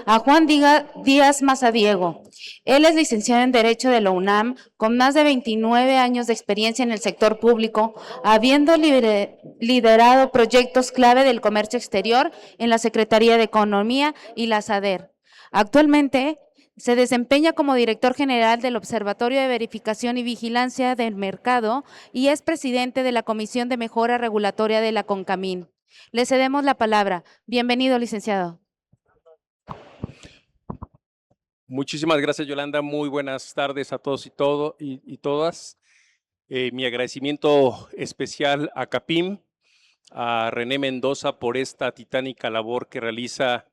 a Juan Díaz Mazadiego. Él es licenciado en Derecho de la UNAM, con más de 29 años de experiencia en el sector público, habiendo liderado proyectos clave del comercio exterior en la Secretaría de Economía y la SADER. Actualmente se desempeña como director general del Observatorio de Verificación y Vigilancia del Mercado y es presidente de la Comisión de Mejora Regulatoria de la CONCAMIN. Le cedemos la palabra. Bienvenido, licenciado. Muchísimas gracias, Yolanda. Muy buenas tardes a todos y todas. Mi agradecimiento especial a CAPIM, a René Mendoza por esta titánica labor que realiza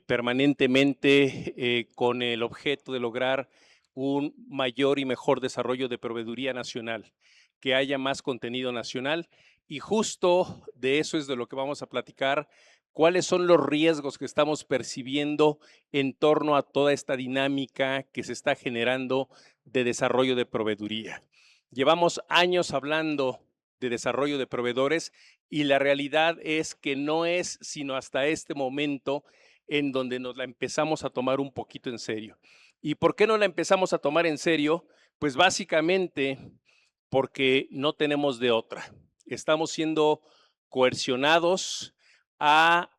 permanentemente con el objeto de lograr un mayor y mejor desarrollo de proveeduría nacional, que haya más contenido nacional, y justo de eso es de lo que vamos a platicar. ¿Cuáles son los riesgos que estamos percibiendo en torno a toda esta dinámica que se está generando de desarrollo de proveeduría? Llevamos años hablando de desarrollo de proveedores y la realidad es que no es sino hasta este momento en donde nos la empezamos a tomar un poquito en serio. ¿Y por qué no la empezamos a tomar en serio? Pues básicamente porque no tenemos de otra. Estamos siendo coercionados a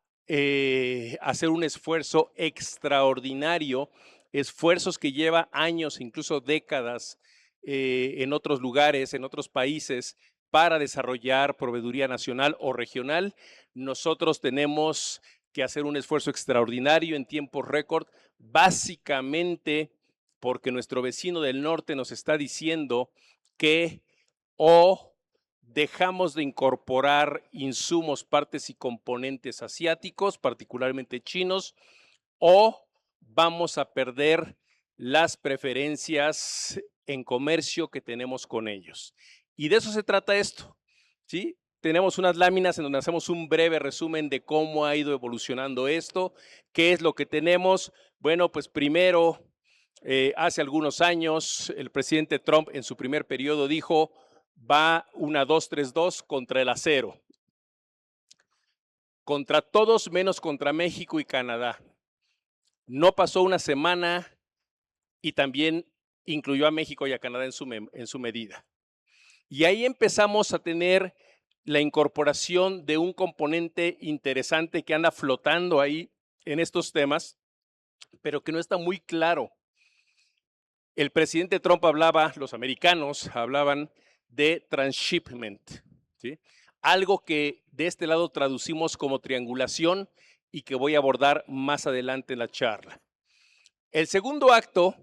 hacer un esfuerzo extraordinario, esfuerzos que lleva años, incluso décadas, en otros lugares, en otros países, para desarrollar proveeduría nacional o regional. Nosotros tenemos que hacer un esfuerzo extraordinario en tiempo récord, básicamente porque nuestro vecino del norte nos está diciendo que o dejamos de incorporar insumos, partes y componentes asiáticos, particularmente chinos, o vamos a perder las preferencias en comercio que tenemos con ellos. Y de eso se trata esto, ¿sí? Tenemos unas láminas en donde hacemos un breve resumen de cómo ha ido evolucionando esto, qué es lo que tenemos. Bueno, pues primero, hace algunos años, el presidente Trump en su primer periodo dijo, va una 2-3-2 contra el acero, contra todos menos contra México y Canadá. No pasó una semana y también incluyó a México y a Canadá en su medida. Y ahí empezamos a tener la incorporación de un componente interesante que anda flotando ahí en estos temas, pero que no está muy claro. El presidente Trump hablaba, los americanos hablaban de transshipment, ¿sí? Algo que de este lado traducimos como triangulación y que voy a abordar más adelante en la charla. El segundo acto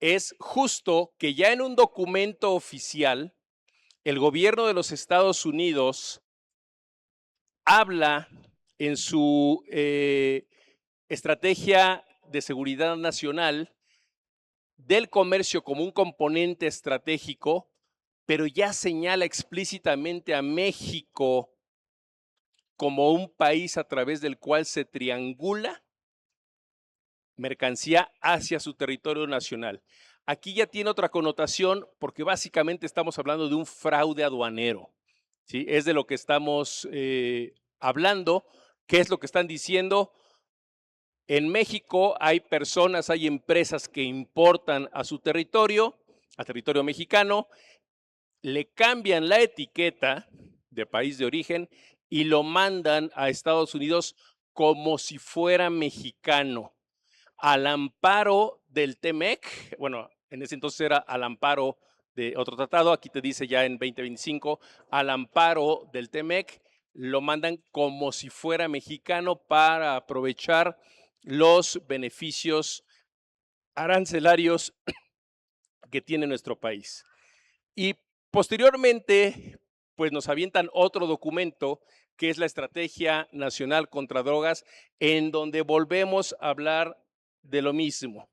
es justo que ya en un documento oficial, el gobierno de los Estados Unidos habla en su estrategia de seguridad nacional del comercio como un componente estratégico, pero ya señala explícitamente a México como un país a través del cual se triangula mercancía hacia su territorio nacional. Aquí ya tiene otra connotación porque básicamente estamos hablando de un fraude aduanero, ¿sí? Es de lo que estamos hablando. ¿Qué es lo que están diciendo? En México hay personas, hay empresas que importan a su territorio, a territorio mexicano, le cambian la etiqueta de país de origen y lo mandan a Estados Unidos como si fuera mexicano, al amparo del TEMEC. Bueno, en ese entonces era al amparo de otro tratado, aquí te dice ya en 2025, al amparo del TEMEC, lo mandan como si fuera mexicano para aprovechar los beneficios arancelarios que tiene nuestro país. Y posteriormente, pues nos avientan otro documento que es la Estrategia Nacional contra Drogas, en donde volvemos a hablar de lo mismo.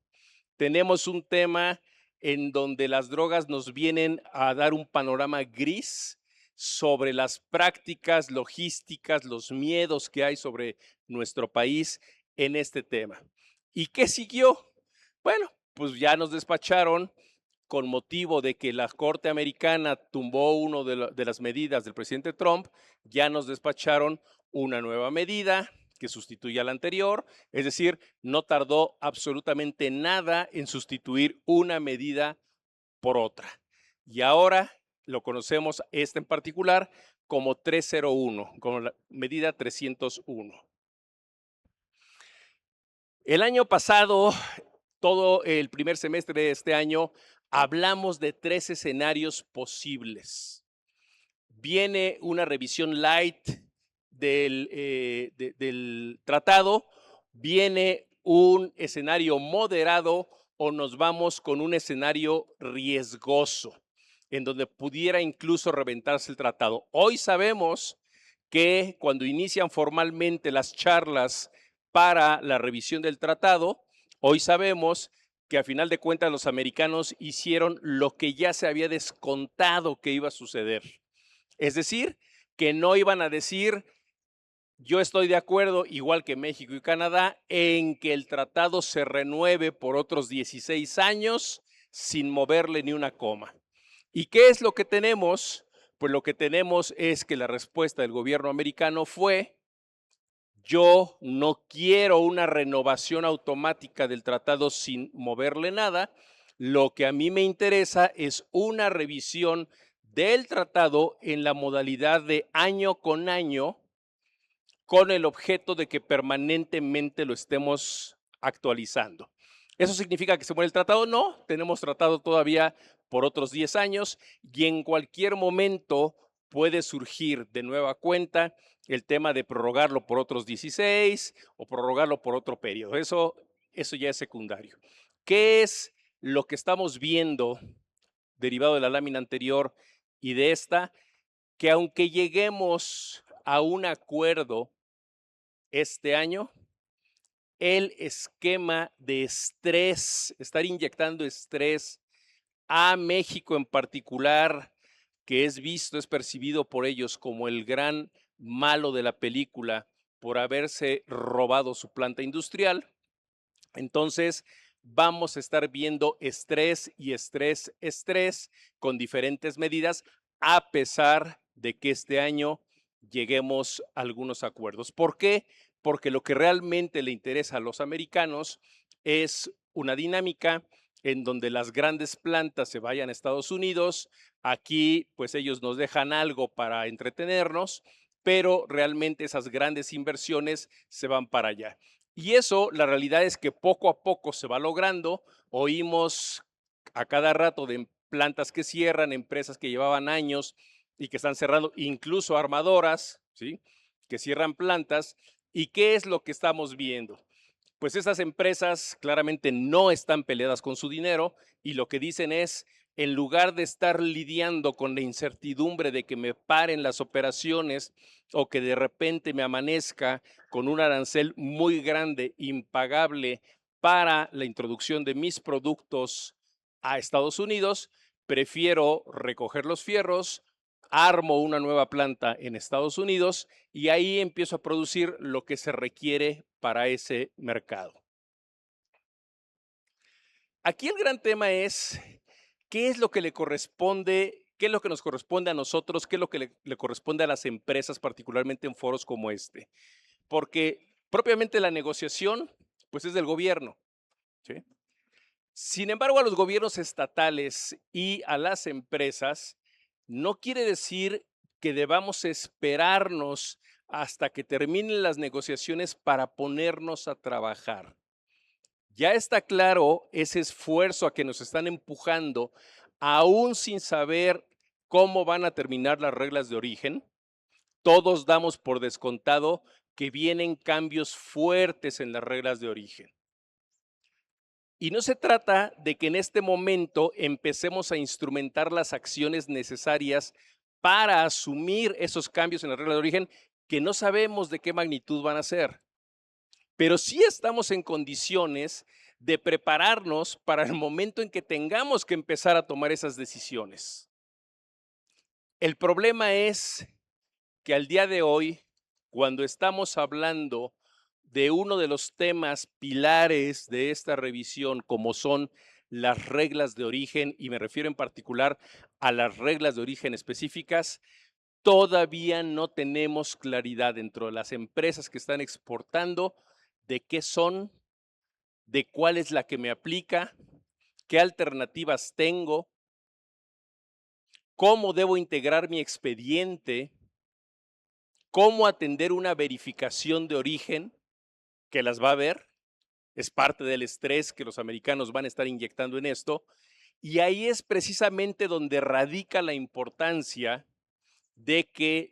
Tenemos un tema en donde las drogas nos vienen a dar un panorama gris sobre las prácticas logísticas, los miedos que hay sobre nuestro país en este tema. ¿Y qué siguió? Bueno, pues ya nos despacharon con motivo de que la Corte Americana tumbó una de las medidas del presidente Trump, ya nos despacharon una nueva medida que sustituye a la anterior, es decir, no tardó absolutamente nada en sustituir una medida por otra. Y ahora lo conocemos, esta en particular, como 301, como la medida 301. El año pasado, todo el primer semestre de este año, hablamos de 3 escenarios posibles. Viene una revisión light del tratado, viene un escenario moderado o nos vamos con un escenario riesgoso, en donde pudiera incluso reventarse el tratado. Hoy sabemos que cuando inician formalmente las charlas para la revisión del tratado, hoy sabemos que a final de cuentas los americanos hicieron lo que ya se había descontado que iba a suceder. Es decir, que no iban a decir, yo estoy de acuerdo, igual que México y Canadá, en que el tratado se renueve por otros 16 años sin moverle ni una coma. ¿Y qué es lo que tenemos? Pues lo que tenemos es que la respuesta del gobierno americano fue, yo no quiero una renovación automática del tratado sin moverle nada. Lo que a mí me interesa es una revisión del tratado en la modalidad de año con año, con el objeto de que permanentemente lo estemos actualizando. ¿Eso significa que se muere el tratado? No, tenemos tratado todavía por otros 10 años y en cualquier momento puede surgir de nueva cuenta el tema de prorrogarlo por otros 16 o prorrogarlo por otro periodo. Eso ya es secundario. ¿Qué es lo que estamos viendo derivado de la lámina anterior y de esta? Que aunque lleguemos a un acuerdo este año, el esquema de estrés, estar inyectando estrés a México en particular, que es visto, es percibido por ellos como el gran malo de la película por haberse robado su planta industrial. Entonces, vamos a estar viendo estrés y estrés con diferentes medidas, a pesar de que este año lleguemos a algunos acuerdos. ¿Por qué? Porque lo que realmente le interesa a los americanos es una dinámica en donde las grandes plantas se vayan a Estados Unidos. Aquí, pues ellos nos dejan algo para entretenernos, pero realmente esas grandes inversiones se van para allá. Y eso, la realidad es que poco a poco se va logrando. Oímos a cada rato de plantas que cierran, empresas que llevaban años y que están cerrando, incluso armadoras, ¿sí?, que cierran plantas. ¿Y qué es lo que estamos viendo? Pues esas empresas claramente no están peleadas con su dinero y lo que dicen es, en lugar de estar lidiando con la incertidumbre de que me paren las operaciones o que de repente me amanezca con un arancel muy grande, impagable para la introducción de mis productos a Estados Unidos, prefiero recoger los fierros, armo una nueva planta en Estados Unidos y ahí empiezo a producir lo que se requiere para ese mercado. Aquí el gran tema es, ¿qué es lo que le corresponde? ¿Qué es lo que nos corresponde a nosotros? ¿Qué es lo que le corresponde a las empresas, particularmente en foros como este? Porque propiamente la negociación, pues es del gobierno, ¿sí? Sin embargo, a los gobiernos estatales y a las empresas, no quiere decir que debamos esperarnos hasta que terminen las negociaciones para ponernos a trabajar. Ya está claro ese esfuerzo a que nos están empujando, aún sin saber cómo van a terminar las reglas de origen. Todos damos por descontado que vienen cambios fuertes en las reglas de origen. Y no se trata de que en este momento empecemos a instrumentar las acciones necesarias para asumir esos cambios en la regla de origen que no sabemos de qué magnitud van a ser. Pero sí estamos en condiciones de prepararnos para el momento en que tengamos que empezar a tomar esas decisiones. El problema es que al día de hoy, cuando estamos hablando de uno de los temas pilares de esta revisión, como son las reglas de origen, y me refiero en particular a las reglas de origen específicas, todavía no tenemos claridad dentro de las empresas que están exportando de qué son, de cuál es la que me aplica, qué alternativas tengo, cómo debo integrar mi expediente, cómo atender una verificación de origen, que las va a haber, es parte del estrés que los americanos van a estar inyectando en esto, y ahí es precisamente donde radica la importancia de que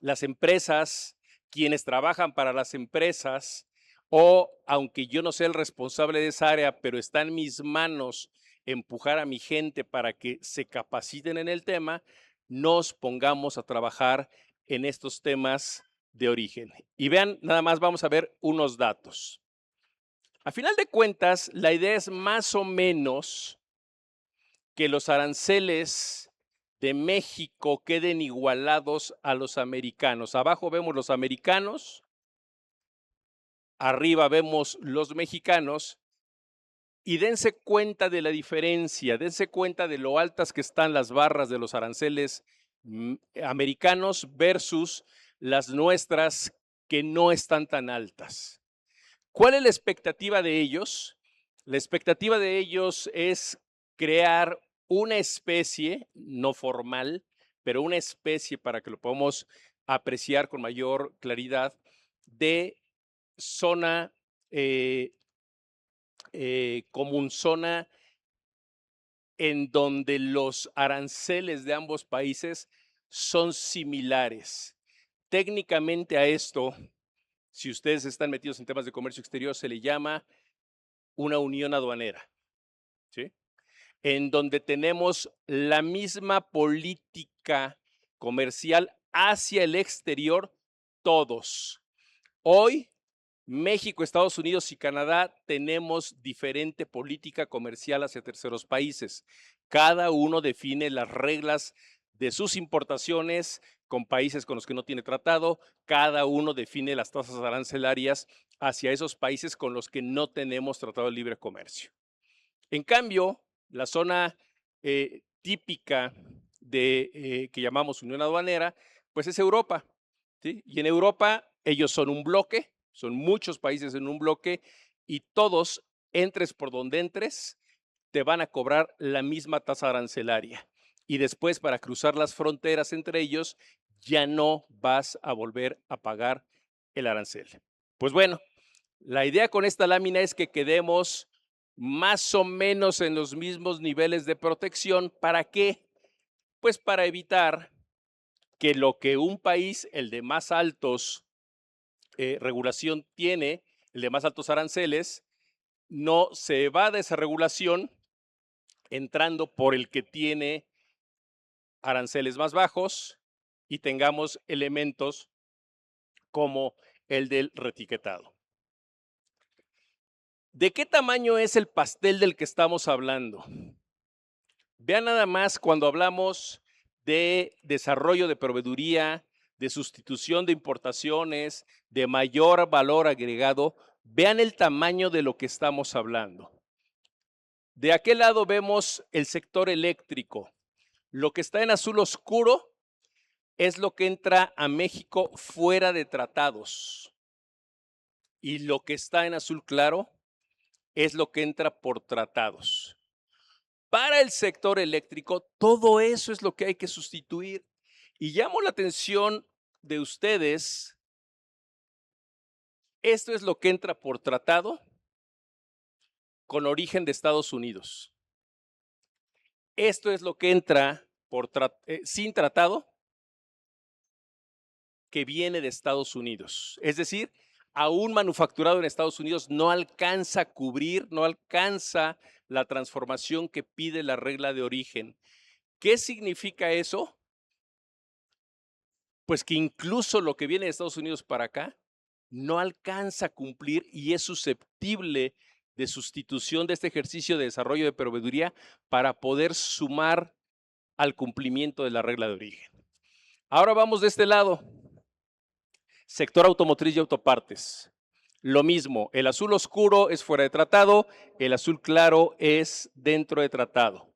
las empresas, quienes trabajan para las empresas, o aunque yo no sea el responsable de esa área, pero está en mis manos empujar a mi gente para que se capaciten en el tema, nos pongamos a trabajar en estos temas de origen. Y vean, nada más vamos a ver unos datos. A final de cuentas, la idea es más o menos que los aranceles de México queden igualados a los americanos. Abajo vemos los americanos, arriba vemos los mexicanos, y dense cuenta de la diferencia, dense cuenta de lo altas que están las barras de los aranceles americanos versus las nuestras que no están tan altas. ¿Cuál es la expectativa de ellos? La expectativa de ellos es crear una especie, no formal, pero una especie para que lo podamos apreciar con mayor claridad, de zona común, zona en donde los aranceles de ambos países son similares. Técnicamente a esto, si ustedes están metidos en temas de comercio exterior, se le llama una unión aduanera, ¿sí? En donde tenemos la misma política comercial hacia el exterior todos. Hoy, México, Estados Unidos y Canadá tenemos diferente política comercial hacia terceros países. Cada uno define las reglas de sus importaciones con países con los que no tiene tratado. Cada uno define las tasas arancelarias hacia esos países con los que no tenemos tratado de libre comercio. En cambio, la zona típica que llamamos Unión Aduanera, pues es Europa, ¿sí? Y en Europa ellos son un bloque, son muchos países en un bloque, y todos, entres por donde entres, te van a cobrar la misma tasa arancelaria. Y después, para cruzar las fronteras entre ellos, ya no vas a volver a pagar el arancel. Pues bueno, la idea con esta lámina es que quedemos más o menos en los mismos niveles de protección. ¿Para qué? Pues para evitar que lo que un país, el de más altos regulación tiene, el de más altos aranceles, no se evada esa regulación entrando por el que tiene aranceles más bajos y tengamos elementos como el del reetiquetado. ¿De qué tamaño es el pastel del que estamos hablando? Vean nada más cuando hablamos de desarrollo de proveeduría, de sustitución de importaciones, de mayor valor agregado, vean el tamaño de lo que estamos hablando. De aquel lado vemos el sector eléctrico. Lo que está en azul oscuro es lo que entra a México fuera de tratados. Y lo que está en azul claro es lo que entra por tratados. Para el sector eléctrico, todo eso es lo que hay que sustituir. Y llamo la atención de ustedes, esto es lo que entra por tratado con origen de Estados Unidos. Esto es lo que entra sin tratado que viene de Estados Unidos. Es decir, aún manufacturado en Estados Unidos no alcanza a cubrir, no alcanza la transformación que pide la regla de origen. ¿Qué significa eso? Pues que incluso lo que viene de Estados Unidos para acá no alcanza a cumplir y es susceptible de sustitución de este ejercicio de desarrollo de proveeduría para poder sumar al cumplimiento de la regla de origen. Ahora vamos de este lado. Sector automotriz y autopartes. Lo mismo, el azul oscuro es fuera de tratado, el azul claro es dentro de tratado.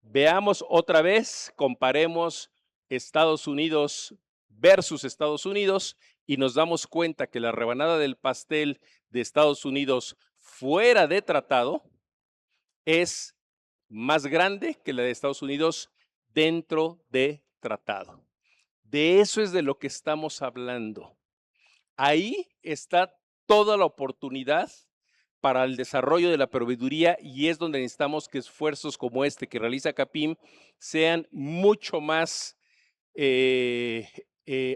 Veamos otra vez, comparemos Estados Unidos versus Estados Unidos y nos damos cuenta que la rebanada del pastel de Estados Unidos fuera de tratado es más grande que la de Estados Unidos dentro de tratado. De eso es de lo que estamos hablando. Ahí está toda la oportunidad para el desarrollo de la proveeduría y es donde necesitamos que esfuerzos como este que realiza CAPIM sean mucho más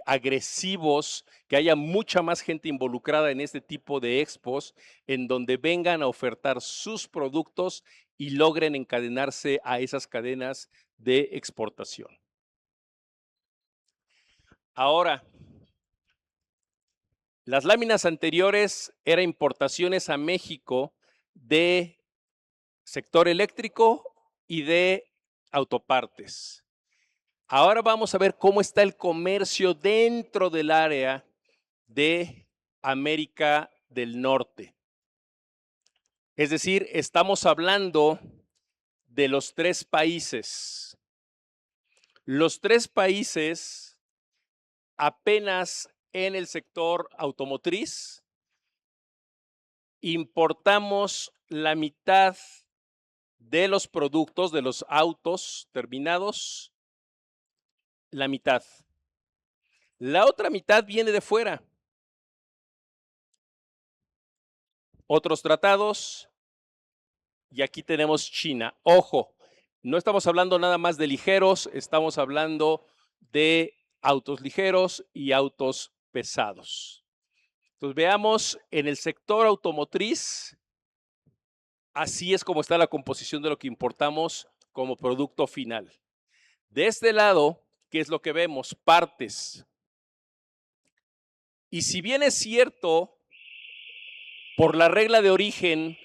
agresivos, que haya mucha más gente involucrada en este tipo de expos, en donde vengan a ofertar sus productos y logren encadenarse a esas cadenas de exportación. Ahora, las láminas anteriores eran importaciones a México de sector eléctrico y de autopartes. Ahora vamos a ver cómo está el comercio dentro del área de América del Norte. Es decir, estamos hablando de los tres países. Los tres países apenas en el sector automotriz importamos la mitad de los productos de los autos terminados, la mitad. La otra mitad viene de fuera. Otros tratados, y aquí tenemos China. Ojo, no estamos hablando nada más de ligeros, estamos hablando de autos ligeros y autos pesados. Entonces veamos en el sector automotriz, así es como está la composición de lo que importamos como producto final. De este lado, ¿qué es lo que vemos? Partes. Y si bien es cierto, por la regla de origen,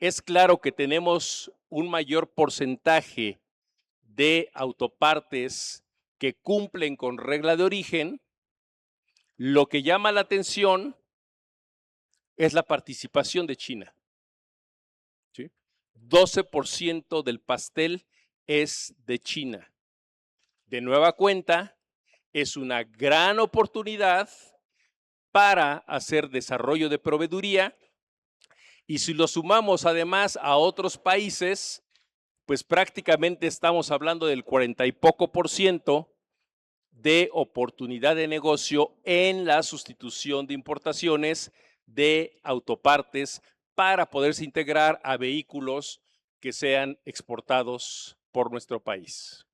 es claro que tenemos un mayor porcentaje de autopartes que cumplen con regla de origen, lo que llama la atención es la participación de China. ¿Sí? 12% del pastel es de China. De nueva cuenta, es una gran oportunidad para hacer desarrollo de proveeduría y si lo sumamos además a otros países, pues prácticamente estamos hablando del 40 y poco % de oportunidad de negocio en la sustitución de importaciones de autopartes para poderse integrar a vehículos que sean exportados por nuestro país.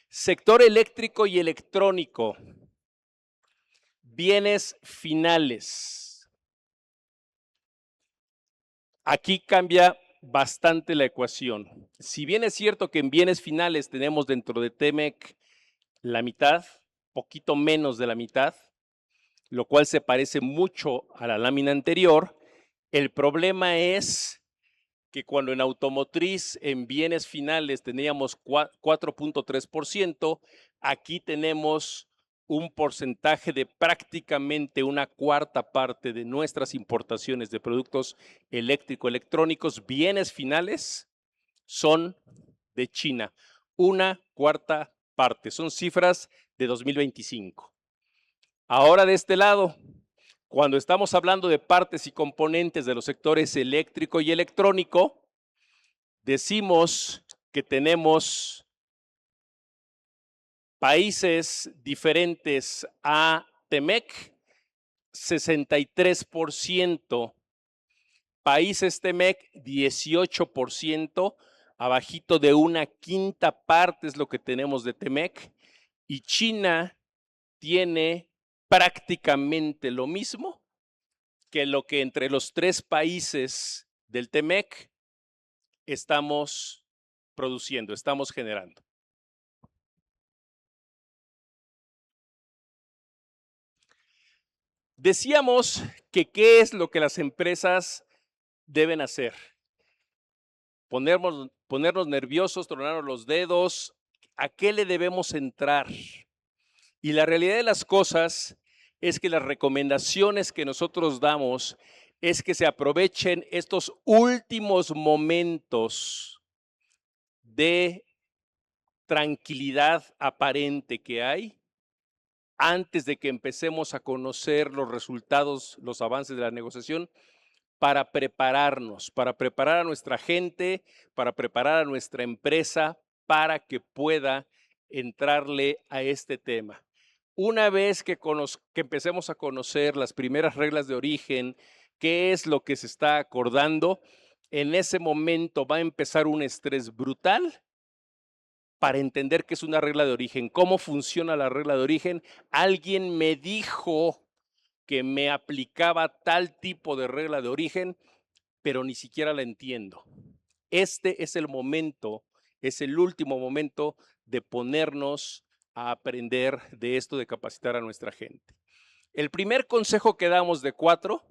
Sector eléctrico y electrónico. Bienes finales. Aquí cambia bastante la ecuación. Si bien es cierto que en bienes finales tenemos dentro de TEMEC la mitad, poquito menos de la mitad, lo cual se parece mucho a la lámina anterior, el problema es que cuando en automotriz, en bienes finales teníamos 4.3%, aquí tenemos un porcentaje de prácticamente una cuarta parte de nuestras importaciones de productos eléctrico-electrónicos, bienes finales, son de China. Una cuarta parte, son cifras de 2025. Ahora de este lado, cuando estamos hablando de partes y componentes de los sectores eléctrico y electrónico, decimos que tenemos países diferentes a TEMEC, 63%, países TEMEC, 18%, abajito de una quinta parte es lo que tenemos de TEMEC, y China tiene prácticamente lo mismo que lo que entre los tres países del TEMEC estamos produciendo, estamos generando. Decíamos que qué es lo que las empresas deben hacer. Ponernos nerviosos, tronarnos los dedos, ¿a qué le debemos entrar? Y la realidad de las cosas es que las recomendaciones que nosotros damos es que se aprovechen estos últimos momentos de tranquilidad aparente que hay antes de que empecemos a conocer los resultados, los avances de la negociación, para prepararnos, para preparar a nuestra gente, para preparar a nuestra empresa para que pueda entrarle a este tema. Una vez que empecemos a conocer las primeras reglas de origen, qué es lo que se está acordando, en ese momento va a empezar un estrés brutal para entender qué es una regla de origen, cómo funciona la regla de origen. Alguien me dijo que me aplicaba tal tipo de regla de origen, pero ni siquiera la entiendo. Este es el momento, es el último momento de ponernos a aprender de esto, de capacitar a nuestra gente. El primer consejo que damos de 4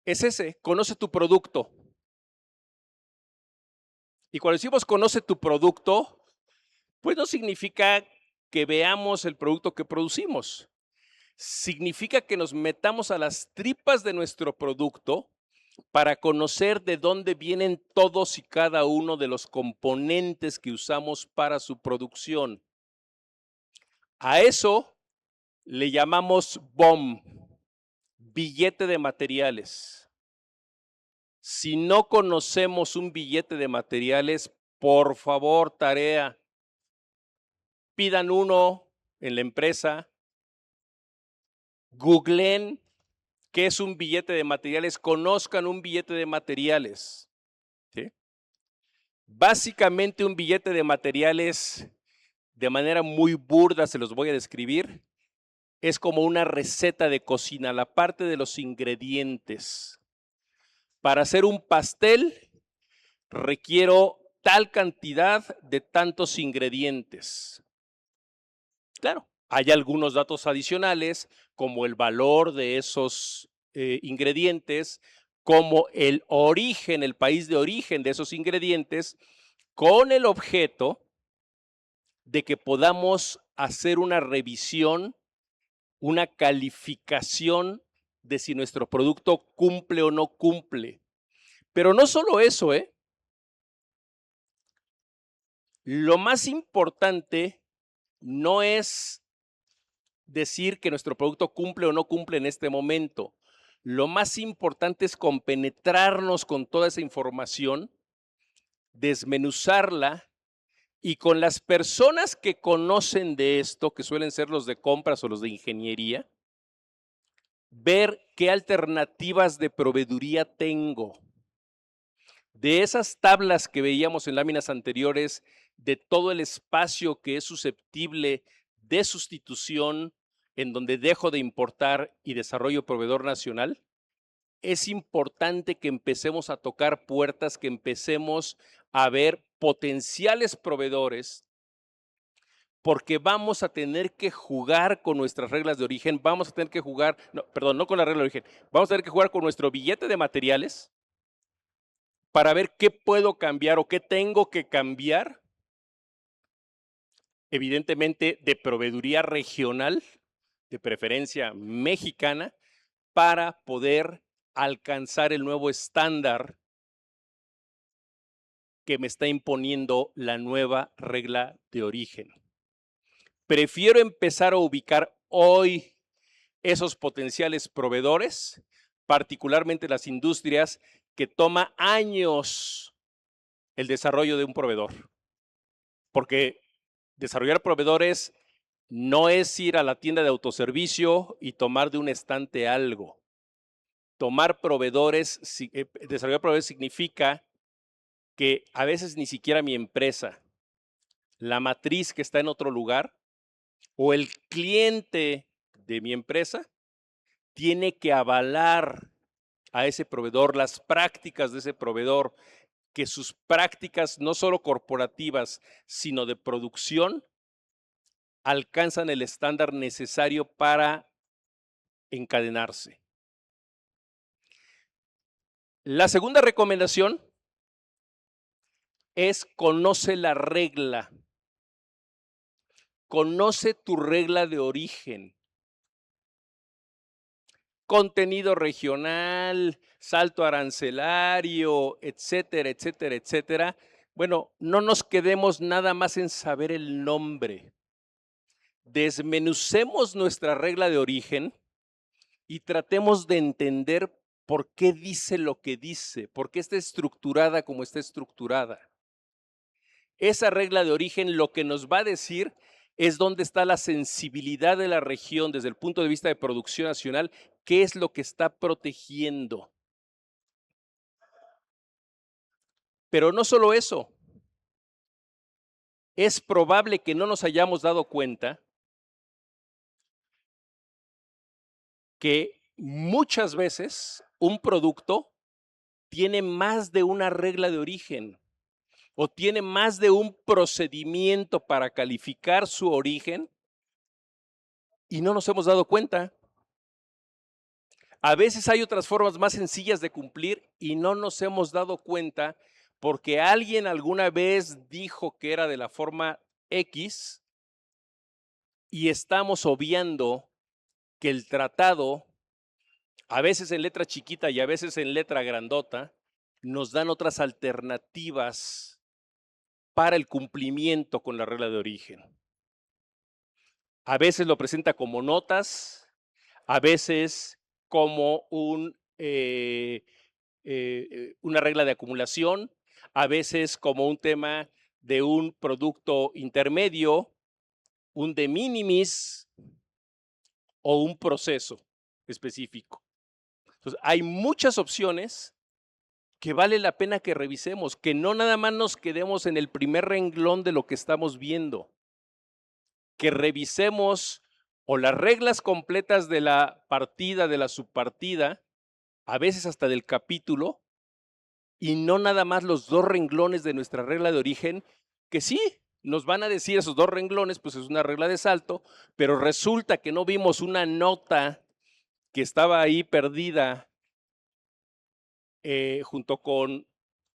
es ese: conoce tu producto. Y cuando decimos conoce tu producto, pues no significa que veamos el producto que producimos. Significa que nos metamos a las tripas de nuestro producto para conocer de dónde vienen todos y cada uno de los componentes que usamos para su producción. A eso le llamamos BOM, billete de materiales. Si no conocemos un billete de materiales, por favor, tarea, pidan uno en la empresa, googleen qué es un billete de materiales, conozcan un billete de materiales. ¿Sí? Básicamente un billete de materiales, de manera muy burda se los voy a describir, es como una receta de cocina, la parte de los ingredientes. Para hacer un pastel requiero tal cantidad de tantos ingredientes. Claro, hay algunos datos adicionales, como el valor de esos ingredientes, como el origen, el país de origen de esos ingredientes, con el objeto de que podamos hacer una revisión, una calificación de si nuestro producto cumple o no cumple. Pero no solo eso, ¿eh? Lo más importante no es decir que nuestro producto cumple o no cumple en este momento. Lo más importante es compenetrarnos con toda esa información, desmenuzarla, y con las personas que conocen de esto, que suelen ser los de compras o los de ingeniería, ver qué alternativas de proveeduría tengo. De esas tablas que veíamos en láminas anteriores, de todo el espacio que es susceptible de sustitución, en donde dejo de importar y desarrollo proveedor nacional, es importante que empecemos a tocar puertas, que empecemos a ver potenciales proveedores, porque vamos a tener que jugar con nuestras reglas de origen, vamos a tener que jugar, no con la regla de origen, vamos a tener que jugar con nuestro billete de materiales para ver qué puedo cambiar o qué tengo que cambiar, evidentemente de proveeduría regional, de preferencia mexicana, para poder alcanzar el nuevo estándar que me está imponiendo la nueva regla de origen. Prefiero empezar a ubicar hoy esos potenciales proveedores, particularmente las industrias, que toma años el desarrollo de un proveedor. Porque desarrollar proveedores no es ir a la tienda de autoservicio y tomar de un estante algo. Desarrollar proveedores significa que a veces ni siquiera mi empresa, la matriz que está en otro lugar, o el cliente de mi empresa, tiene que avalar a ese proveedor, las prácticas de ese proveedor, que sus prácticas no solo corporativas, sino de producción, alcanzan el estándar necesario para encadenarse. La segunda recomendación es conoce la regla. Conoce tu regla de origen. Contenido regional, salto arancelario, etcétera, etcétera, etcétera, Bueno, no nos quedemos nada más en saber el nombre. Desmenucemos nuestra regla de origen y tratemos de entender por qué dice lo que dice, por qué está estructurada como está estructurada. Esa regla de origen lo que nos va a decir es dónde está la sensibilidad de la región desde el punto de vista de producción nacional, qué es lo que está protegiendo. Pero no solo eso, es probable que no nos hayamos dado cuenta que muchas veces un producto tiene más de una regla de origen o tiene más de un procedimiento para calificar su origen y no nos hemos dado cuenta. A veces hay otras formas más sencillas de cumplir y no nos hemos dado cuenta porque alguien alguna vez dijo que era de la forma X y estamos obviando que el tratado, a veces en letra chiquita y a veces en letra grandota, nos dan otras alternativas para el cumplimiento con la regla de origen. A veces lo presenta como notas, a veces como una regla de acumulación, a veces como un tema de un producto intermedio, un de minimis o un proceso específico. Entonces, hay muchas opciones que vale la pena que revisemos, que no nada más nos quedemos en el primer renglón de lo que estamos viendo, que revisemos o las reglas completas de la partida, de la subpartida, a veces hasta del capítulo, y no nada más los dos renglones de nuestra regla de origen, que sí, nos van a decir esos dos renglones, pues es una regla de salto, pero resulta que no vimos una nota que estaba ahí perdida junto con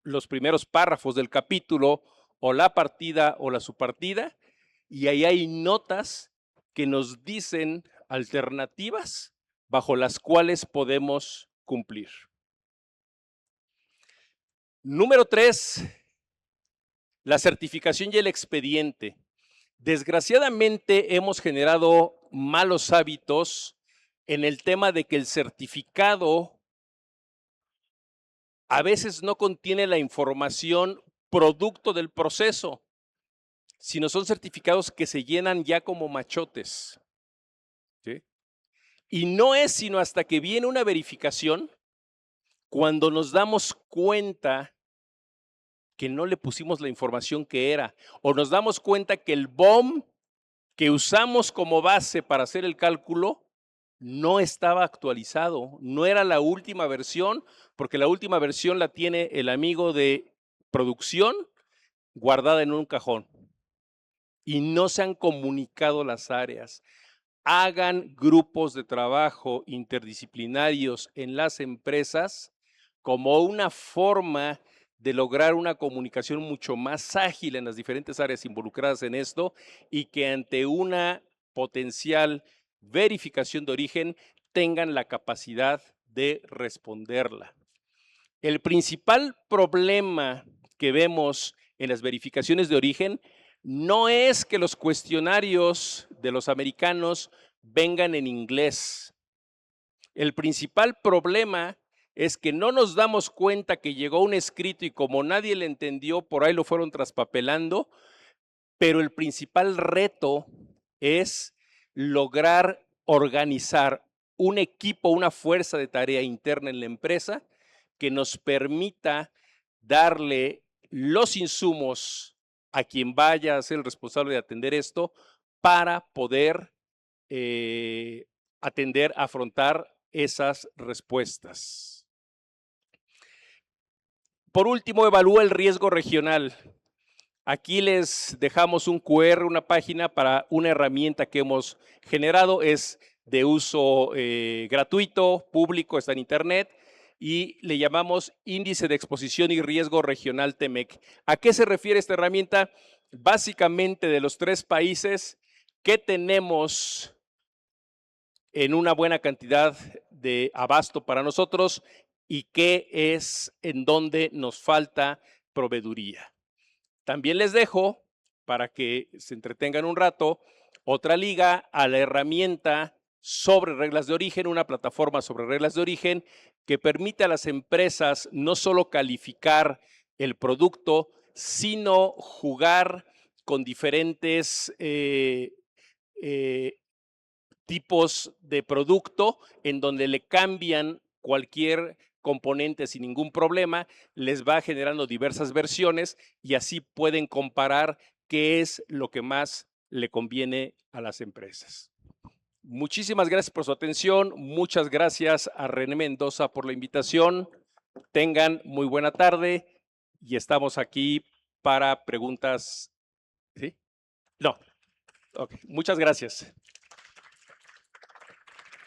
los primeros párrafos del capítulo, o la partida o la subpartida, y ahí hay notas que nos dicen alternativas bajo las cuales podemos cumplir. Número 3, la certificación y el expediente. Desgraciadamente hemos generado malos hábitos en el tema de que el certificado a veces no contiene la información producto del proceso, sino son certificados que se llenan ya como machotes. ¿Sí? Y no es sino hasta que viene una verificación cuando nos damos cuenta que no le pusimos la información que era, o nos damos cuenta que el BOM que usamos como base para hacer el cálculo no estaba actualizado, no era la última versión, porque la última versión la tiene el amigo de producción guardada en un cajón y no se han comunicado las áreas. Hagan grupos de trabajo interdisciplinarios en las empresas como una forma de lograr una comunicación mucho más ágil en las diferentes áreas involucradas en esto y que ante una potencial verificación de origen tengan la capacidad de responderla. El principal problema que vemos en las verificaciones de origen no es que los cuestionarios de los americanos vengan en inglés. El principal problema es que no nos damos cuenta que llegó un escrito y como nadie le entendió, por ahí lo fueron traspapelando, pero el principal reto es lograr organizar un equipo, una fuerza de tarea interna en la empresa que nos permita darle los insumos a quien vaya a ser el responsable de atender esto para poder atender, afrontar esas respuestas. Por último, evalúa el riesgo regional. Aquí les dejamos un QR, una página para una herramienta que hemos generado. Es de uso gratuito, público, está en internet y le llamamos Índice de Exposición y Riesgo Regional TEMEC. ¿A qué se refiere esta herramienta? Básicamente de los 3 países que tenemos en una buena cantidad de abasto para nosotros y qué es en donde nos falta proveeduría. También les dejo, para que se entretengan un rato, otra liga a la herramienta sobre reglas de origen, una plataforma sobre reglas de origen que permite a las empresas no solo calificar el producto, sino jugar con diferentes tipos de producto en donde le cambian cualquier componente sin ningún problema, les va generando diversas versiones y así pueden comparar qué es lo que más le conviene a las empresas. Muchísimas gracias por su atención. Muchas gracias a René Mendoza por la invitación. Tengan muy buena tarde y estamos aquí para preguntas. ¿Sí? No. Okay. Muchas gracias.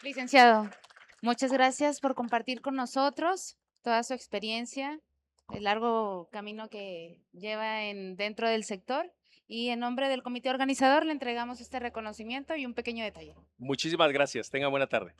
Licenciado, muchas gracias por compartir con nosotros toda su experiencia, el largo camino que lleva dentro del sector. Y en nombre del comité organizador le entregamos este reconocimiento y un pequeño detalle. Muchísimas gracias. Tengan buena tarde.